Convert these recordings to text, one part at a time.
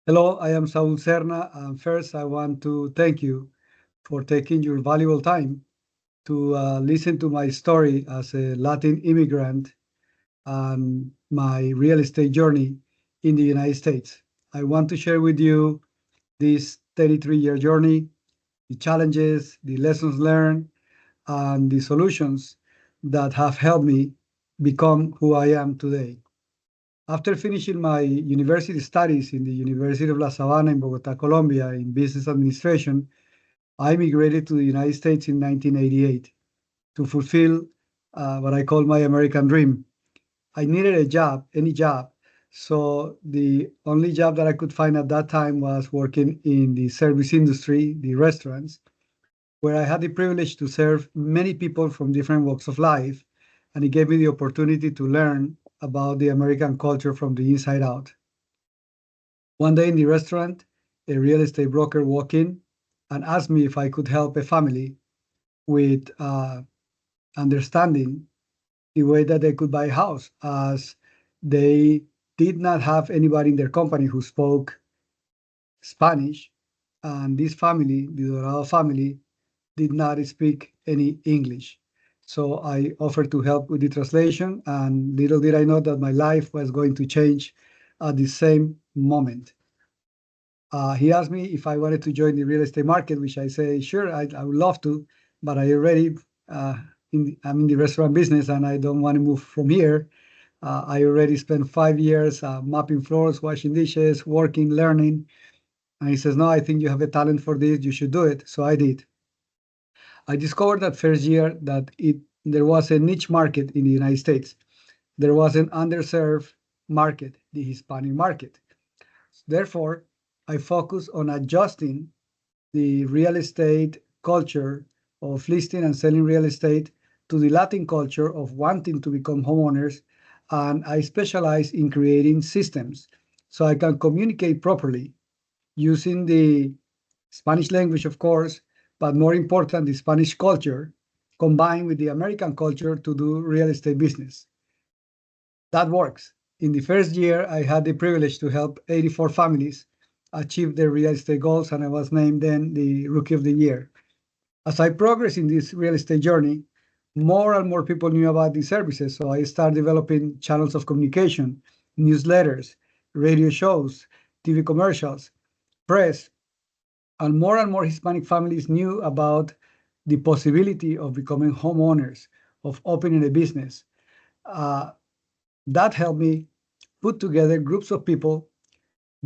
Hello, I am Saul Serna, and first I want to thank you for taking your valuable time to listen to my story as a Latin immigrant and my real estate journey in the United States. I want to share with you this 33-year journey, the challenges, the lessons learned, and the solutions that have helped me become who I am today. After finishing my university studies in the University of La Sabana in Bogota, Colombia, in business administration, I migrated to the United States in 1988 to fulfill what I call my American dream. I needed a job, any job. So the only job that I could find at that time was working in the service industry, the restaurants, where I had the privilege to serve many people from different walks of life. And it gave me the opportunity to learn about the American culture from the inside out. One day in the restaurant, a real estate broker walked in and asked me if I could help a family with understanding the way that they could buy a house, as they did not have anybody in their company who spoke Spanish. And this family, the Dorado family, did not speak any English. So I offered to help with the translation, and little did I know that my life was going to change at the same moment. He asked me if I wanted to join the real estate market, which I say, sure, I would love to, but I already, I'm in the restaurant business and I don't want to move from here. I already spent 5 years mapping floors, washing dishes, working, learning. And he says, no, I think you have a talent for this. You should do it. So I did. I discovered that first year that there was a niche market in the United States. There was an underserved market, the Hispanic market. Therefore, I focused on adjusting the real estate culture of listing and selling real estate to the Latin culture of wanting to become homeowners. And I specialize in creating systems so I can communicate properly using the Spanish language, of course, but more important, the Spanish culture combined with the American culture to do real estate business. That works. In the first year, I had the privilege to help 84 families achieve their real estate goals, and I was named then the Rookie of the Year. As I progressed in this real estate journey, more and more people knew about these services, so I started developing channels of communication, newsletters, radio shows, TV commercials, press, and more Hispanic families knew about the possibility of becoming homeowners, of opening a business. Uh, that helped me put together groups of people,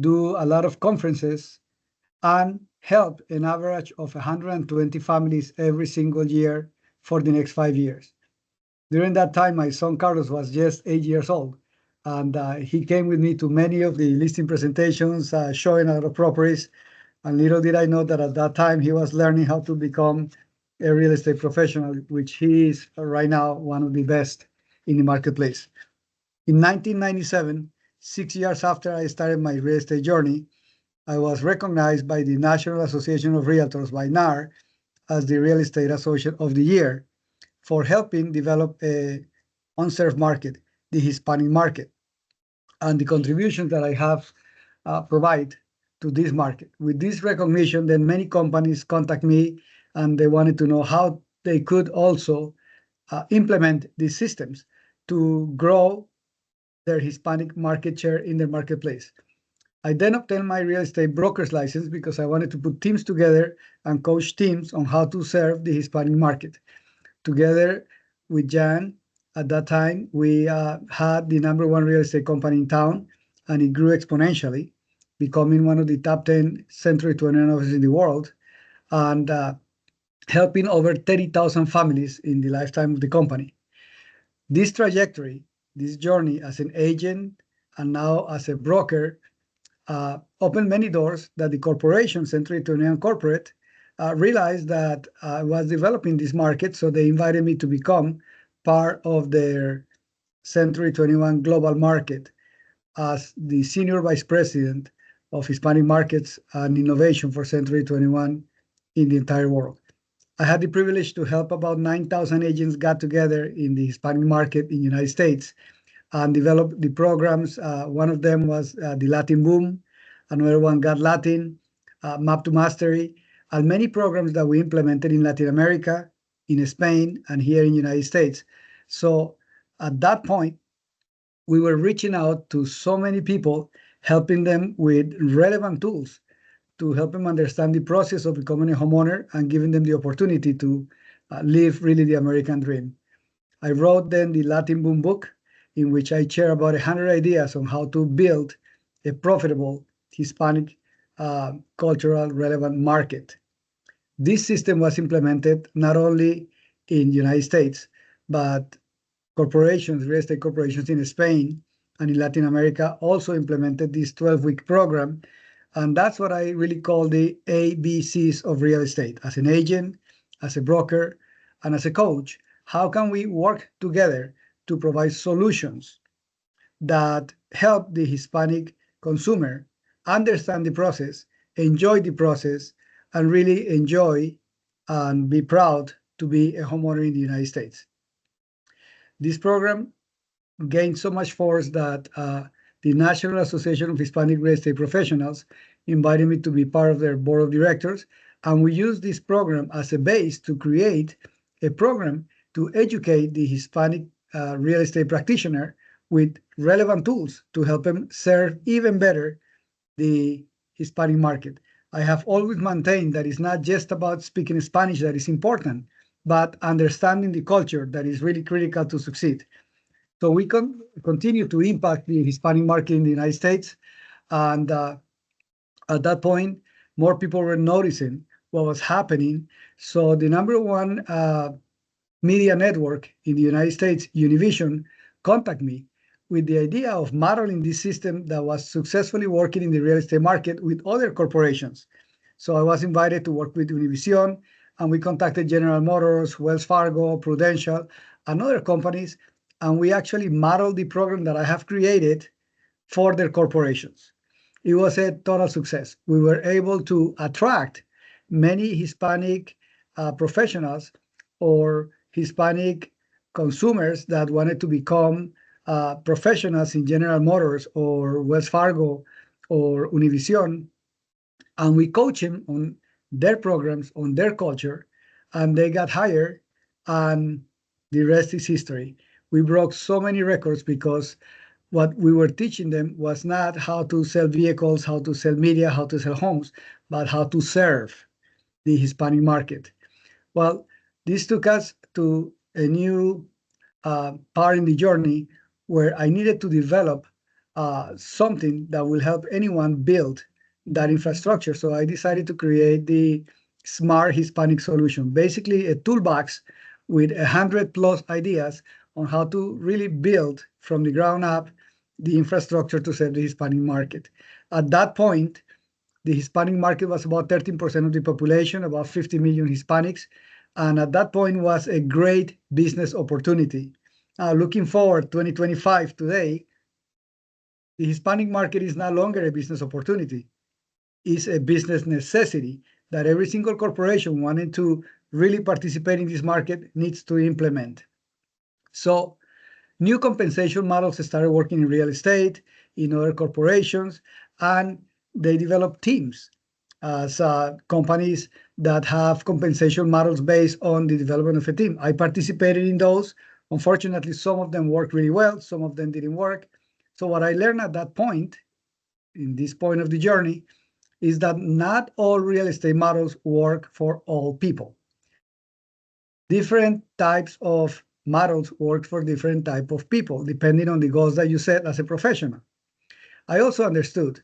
do a lot of conferences, and help an average of 120 families every single year for the next 5 years. During that time, my son Carlos was just 8 years old, and he came with me to many of the listing presentations, showing our properties. And little did I know that at that time he was learning how to become a real estate professional, which he is right now one of the best in the marketplace. In 1997, 6 years after I started my real estate journey, I was recognized by the National Association of Realtors, by NAR, as the Real Estate Associate of the Year for helping develop a unserved market, the Hispanic market, and the contributions that I have provide to this market. With this recognition, then many companies contact me and they wanted to know how they could also implement these systems to grow their Hispanic market share in their marketplace. I then obtained my real estate broker's license because I wanted to put teams together and coach teams on how to serve the Hispanic market. Together with Jan, at that time, we had the #1 real estate company in town, and it grew exponentially, becoming one of the top 10 Century 21 offices in the world, and helping over 30,000 families in the lifetime of the company. This trajectory, this journey as an agent and now as a broker, opened many doors that the corporation, Century 21 Corporate, realized that I was developing this market, so they invited me to become part of their Century 21 global market as the Senior Vice President of Hispanic Markets and Innovation for Century 21 in the entire world. I had the privilege to help about 9,000 agents got together in the Hispanic market in the United States and develop the programs. One of them was the Latin Boom, Another one, Got Latin, Map to Mastery, and many programs that we implemented in Latin America, in Spain, and here in the United States. So at that point, we were reaching out to so many people, helping them with relevant tools to help them understand the process of becoming a homeowner and giving them the opportunity to live really the American dream. I wrote then the Latin Boom book, in which I share about 100 ideas on how to build a profitable Hispanic cultural relevant market. This system was implemented not only in the United States, but corporations, real estate corporations in Spain and in Latin America also implemented this 12-week program. And that's what I really call the ABCs of real estate. As an agent, as a broker, and as a coach, how can we work together to provide solutions that help the Hispanic consumer understand the process, enjoy the process, and really enjoy and be proud to be a homeowner in the United States. This program gained so much force that the National Association of Hispanic Real Estate Professionals invited me to be part of their board of directors. And we used this program as a base to create a program to educate the Hispanic real estate practitioner with relevant tools to help them serve even better the Hispanic market. I have always maintained that it's not just about speaking Spanish that is important, but understanding the culture that is really critical to succeed. So we can continue to impact the Hispanic market in the United States. And at that point, more people were noticing what was happening. So the number one media network in the United States, Univision, contacted me with the idea of modeling this system that was successfully working in the real estate market with other corporations. So I was invited to work with Univision, and we contacted General Motors, Wells Fargo, Prudential, and other companies, and we actually modeled the program that I have created for their corporations. It was a total success. We were able to attract many Hispanic professionals or Hispanic consumers that wanted to become professionals in General Motors or Wells Fargo or Univision, and we coach them on their programs, on their culture, and they got hired, and the rest is history. We broke so many records because what we were teaching them was not how to sell vehicles, how to sell media, how to sell homes, but how to serve the Hispanic market. Well, this took us to a new part in the journey where I needed to develop something that will help anyone build that infrastructure. So I decided to create the Smart Hispanic Solution, basically a toolbox with 100+ ideas on how to really build from the ground up the infrastructure to serve the Hispanic market. At that point, the Hispanic market was about 13% of the population, about 50 million Hispanics, and at that point was a great business opportunity. Looking forward, 2025 today, the Hispanic market is no longer a business opportunity. It's a business necessity that every single corporation wanting to really participate in this market needs to implement. So new compensation models started working in real estate, in other corporations, and they developed teams as companies that have compensation models based on the development of a team. I participated in those. Unfortunately, some of them worked really well, some of them didn't work. So what I learned at that point, in this point of the journey, is that not all real estate models work for all people. Different types of models work for different type of people, depending on the goals that you set as a professional. I also understood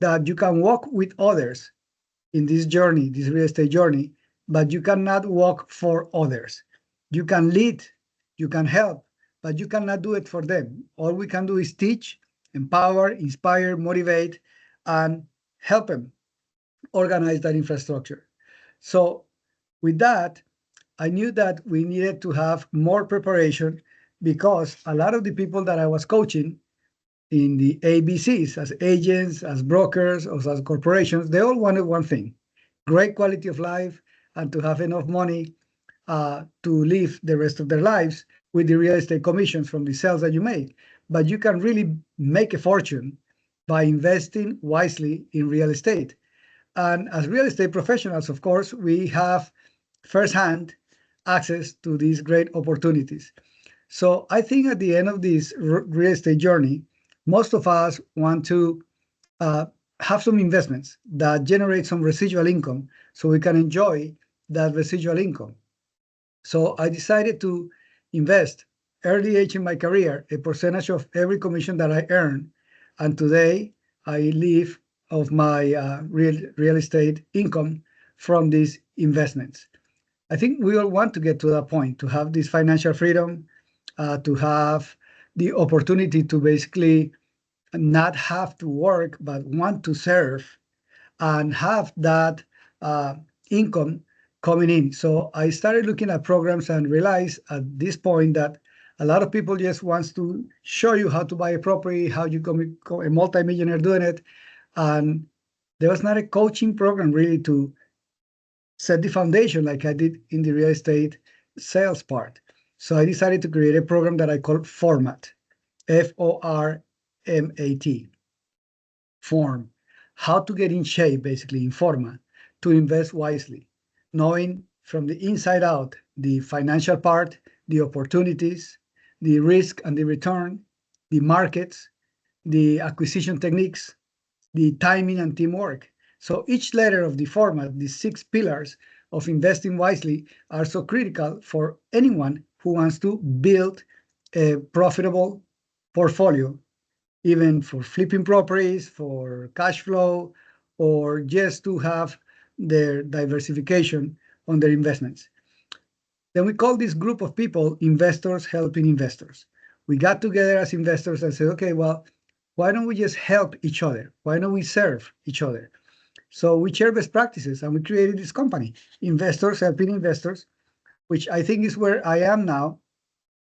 that you can walk with others in this journey, this real estate journey, but you cannot walk for others. You can lead, you can help, but you cannot do it for them. All we can do is teach, empower, inspire, motivate, and help them organize that infrastructure. So with that, I knew that we needed to have more preparation because a lot of the people that I was coaching in the ABCs, as agents, as brokers, or as corporations, they all wanted one thing: great quality of life and to have enough money to live the rest of their lives with the real estate commissions from the sales that you make. But you can really make a fortune by investing wisely in real estate. And as real estate professionals, of course, we have firsthand access to these great opportunities. So I think at the end of this real estate journey, most of us want to uh, have some investments that generate some residual income so we can enjoy that residual income. So I decided to invest early age in my career a percentage of every commission that I earn. And today I live of my real estate income from these investments. I think we all want to get to that point, to have this financial freedom, to have the opportunity to basically not have to work, but want to serve and have that uh, income coming in. So I started looking at programs and realized at this point that a lot of people just wants to show you how to buy a property, how you become a multimillionaire doing it. And there was not a coaching program really to set the foundation like I did in the real estate sales part. So I decided to create a program that I call Format, Format, form, how to get in shape, basically in forma, to invest wisely, knowing from the inside out the financial part, the opportunities, the risk and the return, the markets, the acquisition techniques, the timing and teamwork. So each letter of the format, the 6 pillars of investing wisely, are so critical for anyone who wants to build a profitable portfolio, even for flipping properties, for cash flow, or just to have their diversification on their investments. Then we call this group of people investors helping investors. We got together as investors and said, okay, well, why don't we just help each other? Why don't we serve each other? So we share best practices and we created this company, Investors Helping Investors, which I think is where I am now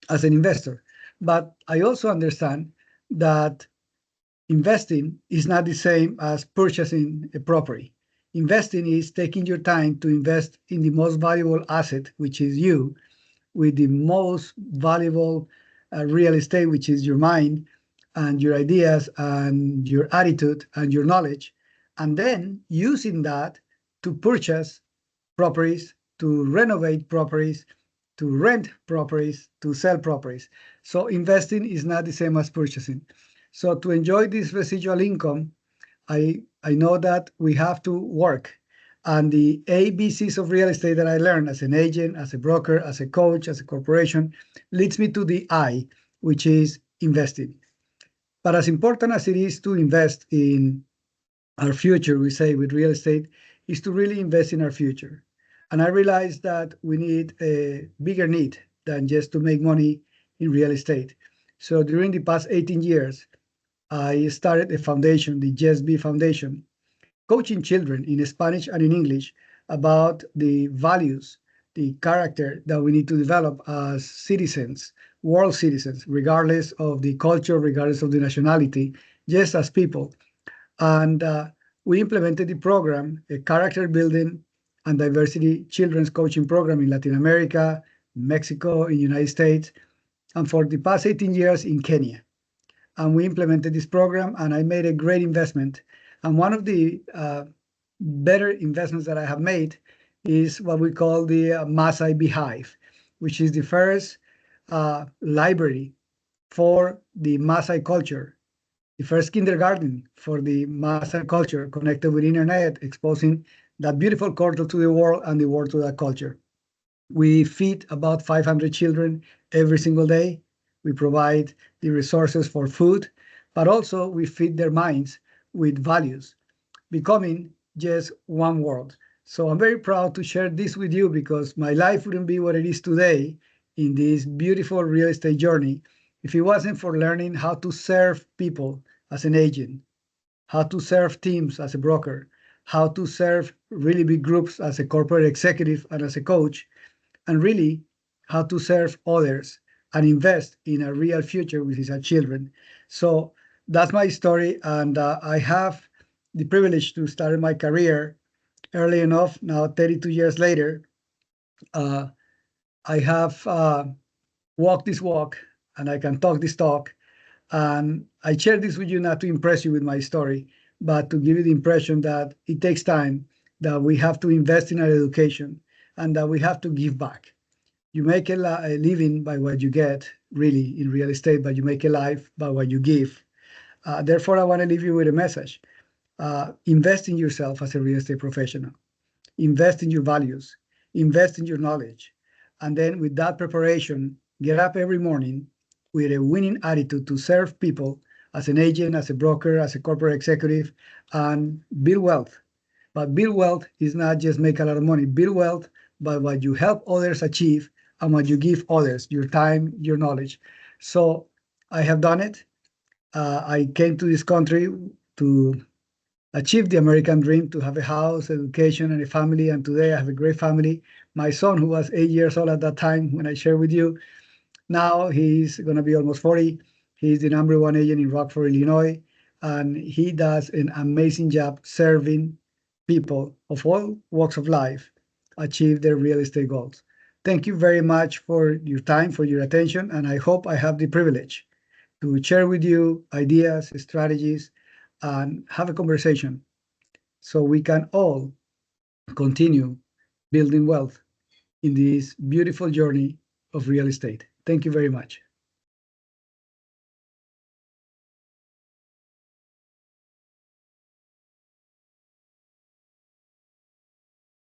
as an investor. But I also understand that investing is not the same as purchasing a property. Investing is taking your time to invest in the most valuable asset, which is you, with the most valuable real estate, which is your mind and your ideas and your attitude and your knowledge, and then using that to purchase properties, to renovate properties, to rent properties, to sell properties. So investing is not the same as purchasing. So to enjoy this residual income, I know that we have to work. And the ABCs of real estate that I learned as an agent, as a broker, as a coach, as a corporation, leads me to the I, which is investing. But as important as it is to invest in our future, we say with real estate, is to really invest in our future. And I realized that we need a bigger need than just to make money in real estate. So during the past 18 years, I started a foundation, the Just Be Foundation, coaching children in Spanish and in English about the values, the character that we need to develop as citizens, world citizens, regardless of the culture, regardless of the nationality, just as people. And we implemented the program, a character building and diversity children's coaching program in Latin America, Mexico, in the United States, and for the past 18 years in Kenya. And we implemented this program, and I made a great investment. And one of the better investments that I have made is what we call the Maasai Beehive, which is the first library for the Maasai culture, the first kindergarten for the Maasai culture, connected with internet, exposing that beautiful culture to the world and the world to that culture. We feed about 500 children every single day. We provide the resources for food, but also we feed their minds with values, becoming just one world. So I'm very proud to share this with you because my life wouldn't be what it is today in this beautiful real estate journey if it wasn't for learning how to serve people as an agent, how to serve teams as a broker, how to serve really big groups as a corporate executive and as a coach, and really how to serve others and invest in a real future with his children. So that's my story, and I have the privilege to start my career early enough. Now, 32 years later, uh, I have walked this walk, and I can talk this talk, And I share this with you not to impress you with my story, but to give you the impression that it takes time, that we have to invest in our education, and that we have to give back. You make a living by what you get, really, in real estate, but you make a life by what you give. Therefore, I want to leave you with a message. Invest in yourself as a real estate professional. Invest in your values. Invest in your knowledge. And then with that preparation, get up every morning with a winning attitude to serve people as an agent, as a broker, as a corporate executive, and build wealth. But build wealth is not just make a lot of money. Build wealth by what you help others achieve and what you give others, your time, your knowledge. So I have done it. I came to this country to achieve the American dream, to have a house, education, and a family. And today I have a great family. My son, who was 8 years old at that time when I shared with you, now he's going to be almost 40. He's the number one agent in Rockford, Illinois. And he does an amazing job serving people of all walks of life achieve their real estate goals. Thank you very much for your time, for your attention. And I hope I have the privilege to share with you ideas, strategies, and have a conversation so we can all continue building wealth in this beautiful journey of real estate. Thank you very much.